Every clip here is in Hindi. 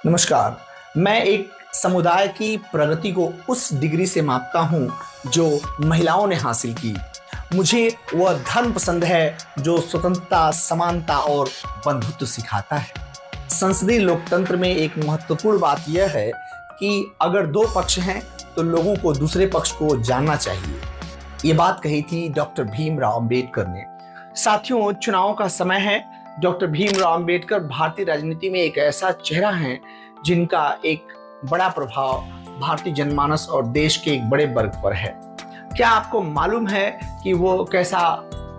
नमस्कार। मैं एक समुदाय की प्रगति को उस डिग्री से मापता हूं जो महिलाओं ने हासिल की। मुझे वह धर्म पसंद है जो स्वतंत्रता, समानता और बंधुत्व सिखाता है। संसदीय लोकतंत्र में एक महत्वपूर्ण बात यह है कि अगर दो पक्ष हैं तो लोगों को दूसरे पक्ष को जानना चाहिए। ये बात कही थी डॉक्टर भीमराव अंबेडकर ने। साथियों, चुनाव का समय है। डॉक्टर भीमराव अंबेडकर भारतीय राजनीति में एक ऐसा चेहरा है जिनका एक बड़ा प्रभाव भारतीय जनमानस और देश के एक बड़े वर्ग पर है। क्या आपको मालूम है कि वो कैसा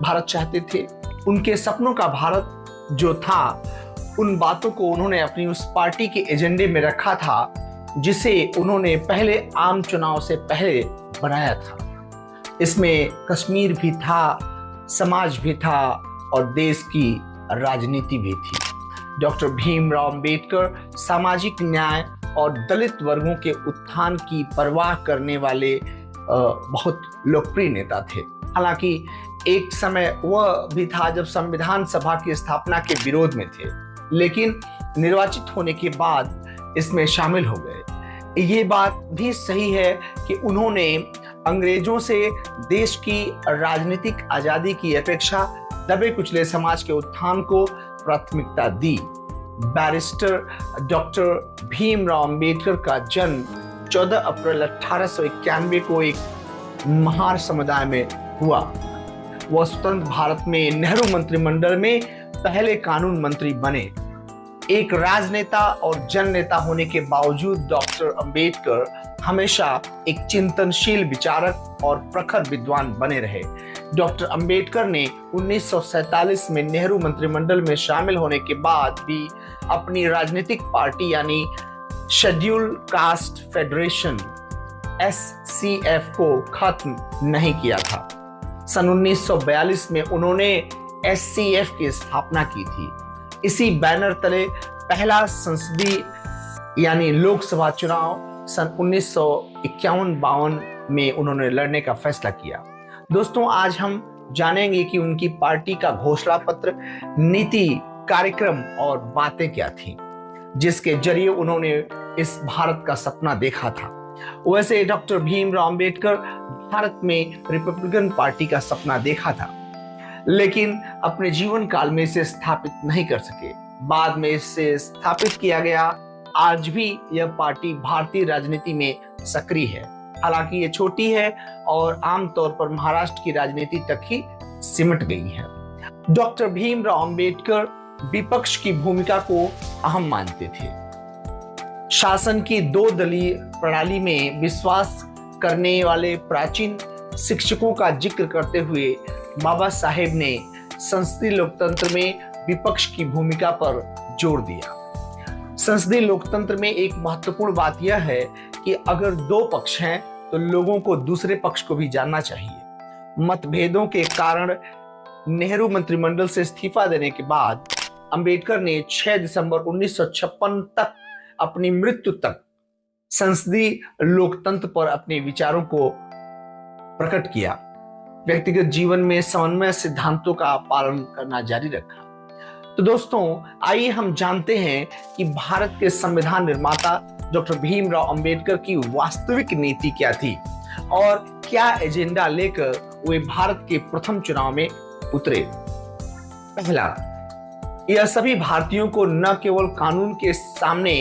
भारत चाहते थे? उनके सपनों का भारत जो था, उन बातों को उन्होंने अपनी उस पार्टी के एजेंडे में रखा था जिसे उन्होंने पहले आम चुनाव से पहले बनाया था। इसमें कश्मीर भी था, समाज भी था और देश की राजनीति भी थी। डॉक्टर भीमराव अंबेडकर सामाजिक न्याय और दलित वर्गों के उत्थान की परवाह करने वाले बहुत लोकप्रिय नेता थे। हालांकि एक समय वह भी था जब संविधान सभा की स्थापना के विरोध में थे, लेकिन निर्वाचित होने के बाद इसमें शामिल हो गए। ये बात भी सही है कि उन्होंने अंग्रेजों से देश की राजनीतिक आजादी की अपेक्षा दबे कुचले समाज के उत्थान को प्राथमिकता दी। बैरिस्टर डॉक्टर भीमराव अंबेडकर का जन्म 14 अप्रैल 1891 को एक महार समुदाय में हुआ। वह स्वतंत्र भारत में नेहरू मंत्रिमंडल में पहले कानून मंत्री बने। एक राजनेता और जननेता होने के बावजूद डॉक्टर अंबेडकर हमेशा एक चिंतनशील विचारक और प्रखर विद्वान बने रहे। डॉक्टर अंबेडकर ने 1947 में नेहरू मंत्रिमंडल में शामिल होने के बाद भी अपनी राजनीतिक पार्टी यानी शेड्यूल कास्ट फेडरेशन SCF को खत्म नहीं किया था। सन 1942 में उन्होंने SCF की स्थापना की थी। इसी बैनर तले पहला संसदीय यानी लोकसभा चुनाव सन 1951-52 में उन्होंने लड़ने का फैसला किया। दोस्तों, आज हम जानेंगे कि उनकी पार्टी का घोषणा पत्र, नीति, कार्यक्रम और बातें क्या थी जिसके जरिए उन्होंने इस भारत का सपना देखा था। वैसे डॉक्टर भीमराव अंबेडकर भारत में रिपब्लिकन पार्टी का सपना देखा था, लेकिन अपने जीवन काल में इसे स्थापित नहीं कर सके। बाद में इसे स्थापित किया गया। आज भी यह पार्टी भारतीय राजनीति में सक्रिय है। हालांकि ये छोटी है और आमतौर पर महाराष्ट्र की राजनीति तक ही सिमट गई है। डॉक्टर भीमराव अंबेडकर विपक्ष की भूमिका को अहम मानते थे। शासन की दो दलीय प्रणाली में विश्वास करने वाले प्राचीन शिक्षकों का जिक्र करते हुए बाबा साहेब ने संसदीय लोकतंत्र में विपक्ष की भूमिका पर जोर दिया। संसदीय लोकतंत्र में एक महत्वपूर्ण बात यह है कि अगर दो पक्ष हैं तो लोगों को दूसरे पक्ष को भी जानना चाहिए। मतभेदों के कारण नेहरू मंत्रिमंडल से इस्तीफा देने के बाद अंबेडकर ने 6 दिसंबर 1956 तक अपनी मृत्यु तक संसदीय लोकतंत्र पर अपने विचारों को प्रकट किया। व्यक्तिगत जीवन में समन्वय सिद्धांतों का पालन करना जारी रखा। तो दोस्तों, आइए हम जानते हैं कि भारत के संविधान निर्माता डॉक्टर भीमराव अंबेडकर की वास्तविक नीति क्या थी और क्या एजेंडा लेकर वे भारत के प्रथम चुनाव में उतरे। पहला, यह सभी भारतीयों को न केवल कानून के सामने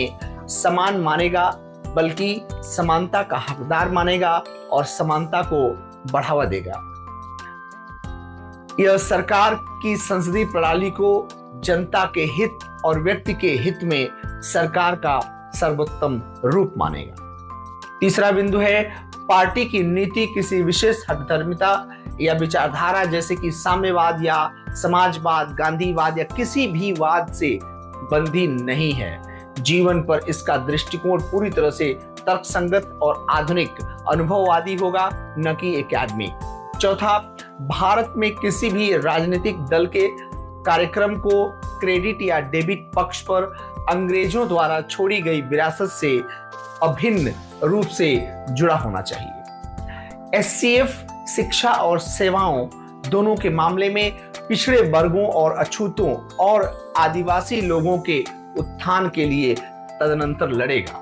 समान मानेगा बल्कि समानता का हकदार मानेगा और समानता को बढ़ावा देगा। यह सरकार की संसदीय प्रणाली को जनता के हित और व्यक्ति के हित में सरकार का सर्वोत्तम रूप मानेगा। तीसरा बिंदु है, पार्टी की नीति किसी विशेष हठधर्मिता या विचारधारा जैसे कि साम्यवाद या समाजवाद, गांधीवाद या किसी भी वाद से बंधी नहीं है। जीवन पर इसका दृष्टिकोण पूरी तरह से तर्कसंगत और आधुनिक अनुभववादी होगा, न कि एकेडमिक। चौथा, भारत में किसी भी राजनीतिक दल के कार्यक्रम को क्रेडिट या डेबिट पक्ष पर अंग्रेजों द्वारा छोड़ी गई विरासत से अभिन्न रूप से जुड़ा होना चाहिए। SCF शिक्षा और सेवाओं दोनों के मामले में पिछड़े वर्गों और अछूतों और आदिवासी लोगों के उत्थान के लिए तदनंतर लड़ेगा।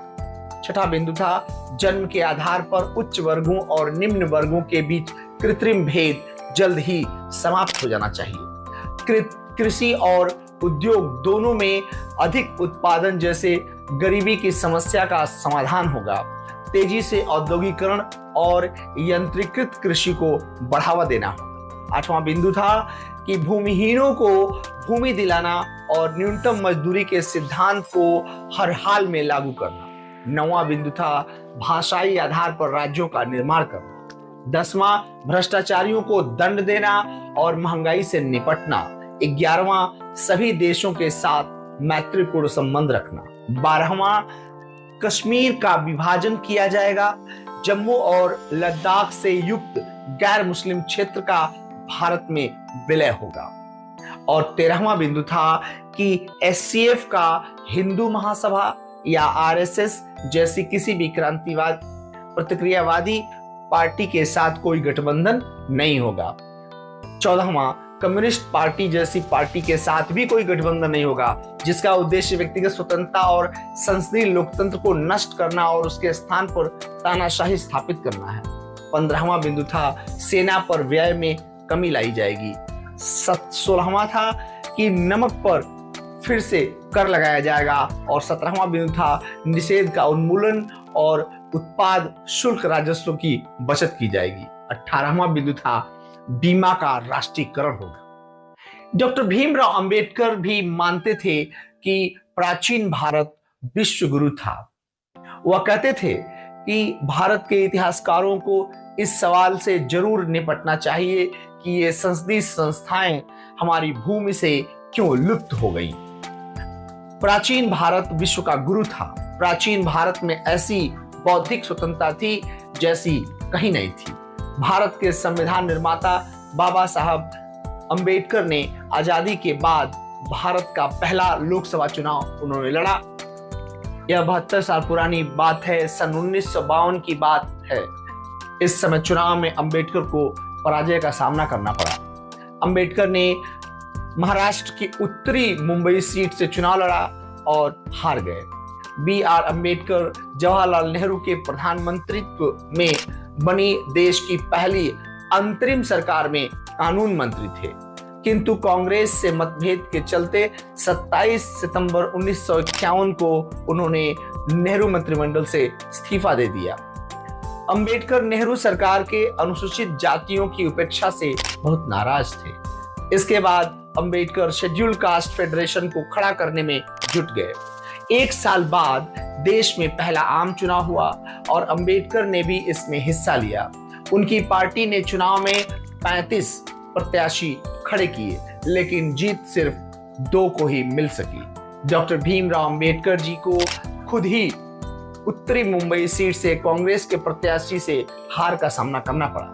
छठा बिंदु था जन्म के आधार पर उच्च वर्गों और निम्न वर्गों के बीच कृत्रिम भेद जल्द ही समाप्त हो जाना चाहिए। कृषि और उद्योग दोनों में अधिक उत्पादन जैसे गरीबी की समस्या का समाधान होगा। तेजी से औद्योगिकरण और यंत्रीकृत कृषि को बढ़ावा देना होगा। आठवां बिंदु था कि भूमिहीनों को भूमि दिलाना और न्यूनतम मजदूरी के सिद्धांत को हर हाल में लागू करना। नौवां बिंदु था भाषाई आधार पर राज्यों का निर्माण करना। 10वां भ्रष्टाचारियों को दंड देना और महंगाई से निपटना। 11वां सभी देशों के साथ मैत्रीपूर्ण संबंध रखना। 12वां कश्मीर का विभाजन किया जाएगा। जम्मू और लद्दाख से युक्त गैर मुस्लिम क्षेत्र का भारत में विलय होगा। और 13वां बिंदु था कि एससीएफ का हिंदू महासभा या आरएसएस जैसी किसी भी क्रांतिवाद प्रतिक्रियावादी पार्टी के साथ कोई गठबंधन नहीं होगा। 14वां कम्युनिस्ट पार्टी जैसी पार्टी के साथ भी कोई गठबंधन नहीं होगा जिसका उद्देश्य व्यक्तिगत स्वतंत्रता और संसदीय लोकतंत्र को नष्ट करना और उसके स्थान पर तानाशाही स्थापित करना है। 15वां बिंदु था सेना पर व्यय में कमी लाई जाएगी। 16वां था कि नमक पर फिर से कर लगाया जाएगा। और 17वां बिंदु था निषेध का उन्मूलन और उत्पाद शुल्क राजस्व की बचत की जाएगी। 18वां बिंदु था बीमा का राष्ट्रीयकरण होगा। डॉक्टर भीमराव अंबेडकर भी मानते थे कि प्राचीन भारत विश्व गुरु था। वह कहते थे कि भारत के इतिहासकारों को इस सवाल से जरूर निपटना चाहिए कि ये संसदीय संस्थाएं हमारी भूमि से क्यों लुप्त हो गई। प्राचीन भारत विश्व का गुरु था। प्राचीन भारत में ऐसी बौद्धिक स्वतंत्रता थी जैसी कहीं नहीं थी। भारत के संविधान निर्माता बाबा साहब अंबेडकर ने आजादी के बाद भारत का पहला लोकसभा चुनाव उन्होंने लड़ा। यह 72 साल पुरानी बात है, सन 1952 की बात है। इस समय चुनाव में अंबेडकर को पराजय का सामना करना पड़ा। अंबेडकर ने महाराष्ट्र की उत्तरी मुंबई सीट से चुनाव लड़ा और हार गए। BR अंबेडकर जवाहरलाल नेहरू के प्रधानमंत्रित्व में बनी देश की पहली अंतरिम सरकार में कानून मंत्री थे, किंतु कांग्रेस से मतभेद के चलते 27 सितंबर 1951 को उन्होंने नेहरू मंत्रिमंडल से इस्तीफा दे दिया। अंबेडकर नेहरू सरकार के अनुसूचित जातियों की उपेक्षा से बहुत नाराज थे। इसके बाद अंबेडकर शेड्यूल्ड कास्ट फेडरेशन को खड़ा करने में जुट गए। 1 साल बाद देश में पहला आम चुनाव हुआ और अंबेडकर ने भी इसमें हिस्सा लिया। उनकी पार्टी ने चुनाव में 35 प्रत्याशी खड़े किए, लेकिन जीत सिर्फ 2 को ही मिल सकी। डॉक्टर भीमराव अंबेडकर जी को खुद ही उत्तरी मुंबई सीट से कांग्रेस के प्रत्याशी से हार का सामना करना पड़ा।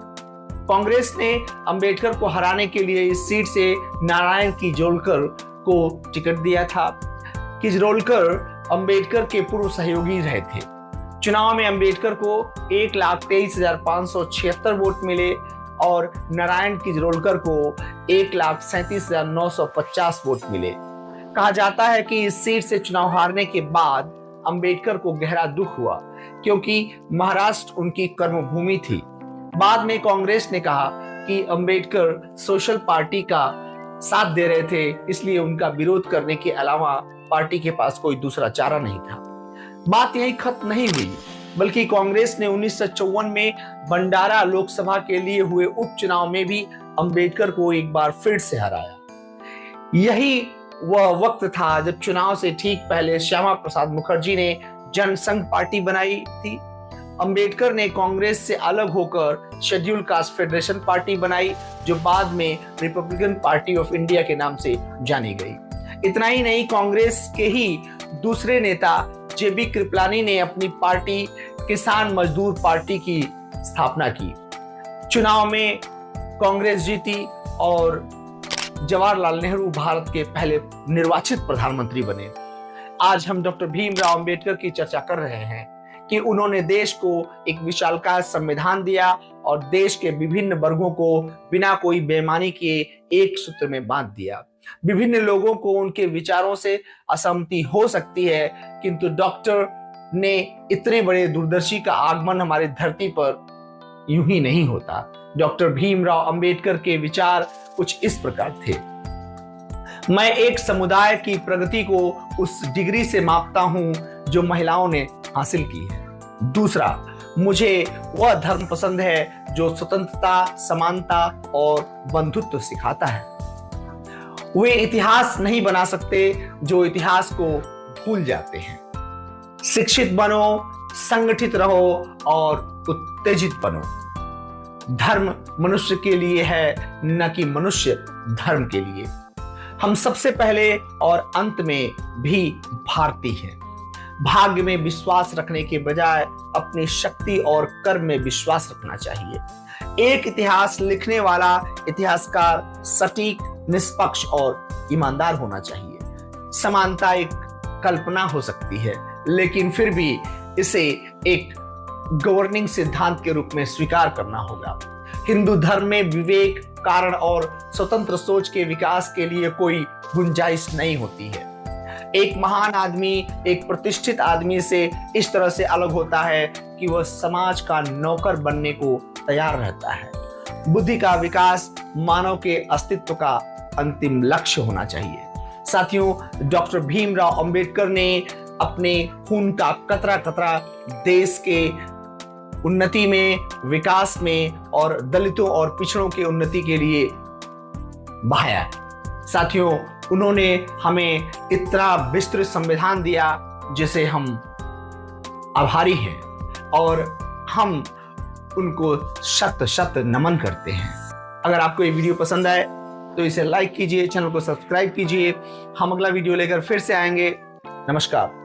कांग्रेस ने अंबेडकर को हराने के लिए इस सीट से नारायण किजलोकर को टिकट दिया था। किजलोकर अंबेडकर के पूर्व सहयोगी रहे थे। चुनाव में अंबेडकर को 1,23,576 वोट मिले और नारायण किजलोकर को 1,37,950 वोट मिले। कहा जाता है कि इस सीट से चुनाव हारने के बाद अंबेडकर को गहरा दुख हुआ, क्योंकि महाराष्ट्र उनकी कर्मभूमि थी। बाद में कांग्रेस ने कहा कि अंबेडकर सोशल पार्टी का साथ दे रहे थे, इसलिए उनका विरोध करने के अलावा पार्टी के पास कोई दूसरा चारा नहीं था। बात यही खत्म नहीं हुई, बल्कि कांग्रेस ने 1954 में भंडारा लोकसभा के लिए हुए उपचुनाव में भी अंबेडकर को एक बार फिर से हराया। यही वह वक्त था जब चुनाव से ठीक पहले श्यामा प्रसाद मुखर्जी ने जनसंघ पार्टी बनाई थी। अंबेडकर ने कांग्रेस से अलग होकर शेड्यूल्ड कास्ट फेडरेशन पार्टी बनाई, जो बाद में रिपब्लिकन पार्टी ऑफ इंडिया के नाम से जानी गई। इतना ही नहीं, कांग्रेस के ही दूसरे नेता JB कृपलानी ने अपनी पार्टी किसान मजदूर पार्टी की स्थापना की। चुनाव में कांग्रेस जीती और जवाहरलाल नेहरू भारत के पहले निर्वाचित प्रधानमंत्री बने। आज हम डॉक्टर भीमराव अंबेडकर की चर्चा कर रहे हैं कि उन्होंने देश को एक विशालकाय संविधान दिया और देश के विभिन्न वर्गों को बिना कोई बेईमानी के एक सूत्र में बांध दिया। विभिन्न लोगों को उनके विचारों से असहमति हो सकती है, किंतु डॉक्टर ने इतने बड़े दूरदर्शी का आगमन हमारी धरती पर यूं ही नहीं होता। डॉक्टर भीमराव अंबेडकर के विचार कुछ इस प्रकार थे। मैं एक समुदाय की प्रगति को उस डिग्री से मापता हूं जो महिलाओं ने हासिल की है। दूसरा, मुझे वह धर्म पसंद है जो स्वतंत्रता, समानता और बंधुत्व सिखाता है। वे इतिहास नहीं बना सकते जो इतिहास को भूल जाते हैं। शिक्षित बनो, संगठित रहो और उत्तेजित बनो। धर्म मनुष्य के लिए है, न कि मनुष्य धर्म के लिए। हम सबसे पहले और अंत में भी भारतीय हैं। भाग्य में विश्वास रखने के बजाय अपनी शक्ति और कर्म में विश्वास रखना चाहिए। एक इतिहास लिखने वाला इतिहासकार सटीक, निष्पक्ष और ईमानदार होना चाहिए। समानता एक कल्पना हो सकती है, लेकिन फिर भी इसे एक गवर्निंग सिद्धांत के रूप में स्वीकार करना होगा। हिंदू धर्म में विवेक, कारण और स्वतंत्र सोच के विकास के लिए कोई गुंजाइश नहीं होती है। एक महान आदमी एक प्रतिष्ठित आदमी से इस तरह से अलग होता है कि वह समाज का नौकर बनने को तैयार रहता है। बुद्धि का विकास मानव के अस्तित्व का अंतिम लक्ष्य होना चाहिए। साथियों, डॉक्टर भीमराव अंबेडकर ने अपने खून का कतरा कतरा देश के उन्नति में, विकास में और दलितों और पिछड़ों की उन्नति के लिए बहाया। साथियों, उन्होंने हमें इतना विस्तृत संविधान दिया जिसे हम आभारी हैं और हम उनको शत शत नमन करते हैं। अगर आपको ये वीडियो पसंद आए तो इसे लाइक कीजिए, चैनल को सब्सक्राइब कीजिए। हम अगला वीडियो लेकर फिर से आएंगे। नमस्कार।